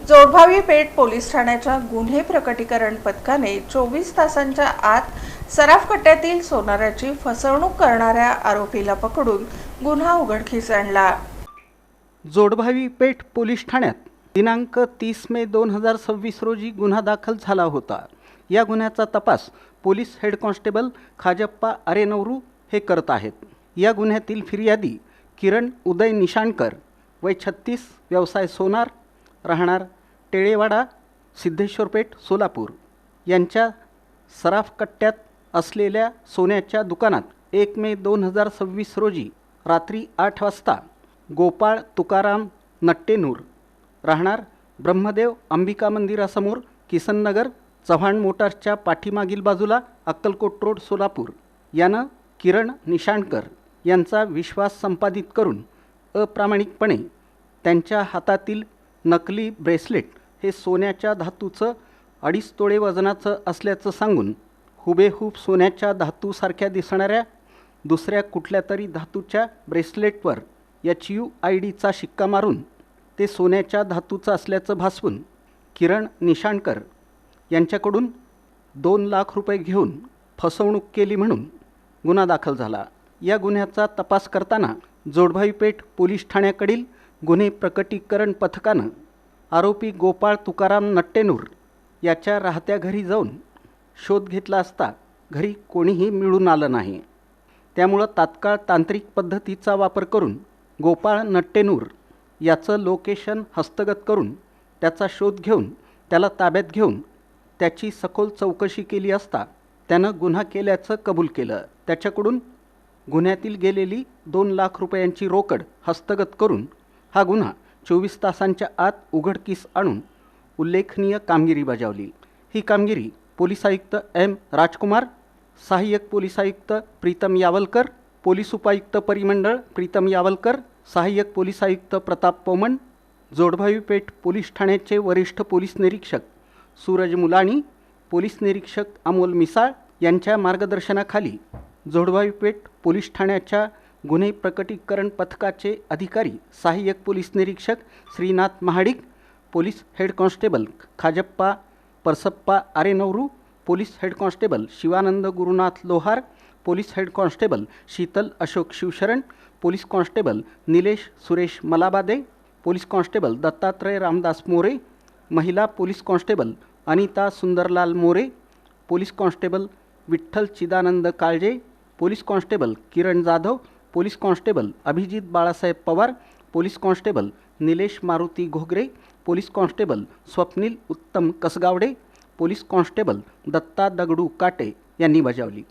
जोडभावी पेठ police ठाण्याच्या गुन्हे प्रकटीकरण पथकाने 24 तासांच्या आत सराफ कट्ट्यातील सोनाराची फसवणूक करणाऱ्या आरोपीला पकडून गुन्हा उघडकीस आणला। जोडभावी पेठ पोलीस ठाण्यात दिनांक 30 मे 2026 रोजी गुन्हा दाखल झाला होता। या गुन्ह्याचा तपास पोलीस हेड कॉन्स्टेबल खाजप्पा आरेनवरू हे करत आहेत। या गुन्ह्यातील फिर्यादी किरण उदय निशाणकर वय 36, व्यवसाय सोनार, राहणार टेळेवाडा, सिद्धेश्वर पेठ, सोलापूर यांच्या सराफ कट्ट्यात असलेल्या सोन्याच्या दुकानात 1 मे 2026 रोजी रात्री 8 वाजता गोपाळ तुकाराम नट्टेनूर, राहणार ब्रह्मदेव अंबिका मंदिरासमोर, किसननगर, चव्हाण मोटार्सच्या पाठीमागील बाजूला, अक्कलकोट रोड, सोलापूर यानं किरण निशाणकर यांचा विश्वास संपादित करून अप्रामाणिकपणे त्यांच्या हातातील नकली ब्रेसलेट हे सोन्याच्या धातूचं 2.5 तोळे वजनाचं असल्याचं सांगून हुबेहूब सोन्याच्या धातूसारख्या दिसणाऱ्या दुसऱ्या कुठल्या तरी धातूच्या ब्रेसलेटवर HUIDचा शिक्का मारून ते सोन्याच्या धातूचं असल्याचं भासवून किरण निशाणकर यांच्याकडून 2 लाख रुपये घेऊन फसवणूक केली म्हणून गुन्हा दाखल झाला। या गुन्ह्याचा तपास करताना जोडभावी पेठ पोलीस ठाण्याकडील गुन्हे प्रकटीकरण पथकानं आरोपी गोपाळ तुकाराम नट्टेनूर याच्या राहत्या घरी जाऊन शोध घेतला असता घरी कोणीही मिळून आलं नाही। त्यामुळं तात्काळ तांत्रिक पद्धतीचा वापर करून गोपाळ नट्टेनूर याचं लोकेशन हस्तगत करून त्याचा शोध घेऊन त्याला ताब्यात घेऊन त्याची सखोल चौकशी केली असता त्यानं गुन्हा केल्याचं कबूल केलं। त्याच्याकडून गुन्ह्यातील गेलेली 2 लाख रुपयांची रोकड हस्तगत करून हा गुन्हा 24 तासांच्या आत उघडकीस आणून उल्लेखनीय कामगिरी बजावली। ही कामगिरी पोलीस आयुक्त M राजकुमार, सहाय्यक पोलीस आयुक्त प्रीतम यावलकर, पोलीस उपायुक्त परिमंडळ प्रीतम यावलकर, सहाय्यक पोलीस आयुक्त प्रताप पोमण, जोडभावी पेठ पोलीस ठाण्याचे वरिष्ठ पोलीस निरीक्षक सूरज मुलाणी, पोलीस निरीक्षक अमोल मिसाळ यांच्या मार्गदर्शनाखाली जोडभावी पेठ पोलीस ठाण्याच्या गुन्हे प्रकटीकरण पथकाचे अधिकारी सहाय्यक पोलीस निरीक्षक Shrinath Mahadik, police head constable Khajappa Parasappa Arenavaru, police head constable Shivanand Gurunath Lohar, police head constable Sheetal Ashok Shivsharan, police constable Nilesh Suresh Malabade, police constable Dattatray Ramdas More, महिला police constable Anita Sundarlal More, police constable Vitthal Chidanand Kalje, police constable Kiran Jadhav, police constable Abhijit Balasaheb Pawar, police constable Nilesh Maruti Ghogare, police constable Swapnil Uttam Kasgawade, police constable Datta Dagdu Kate यांनी बजावली।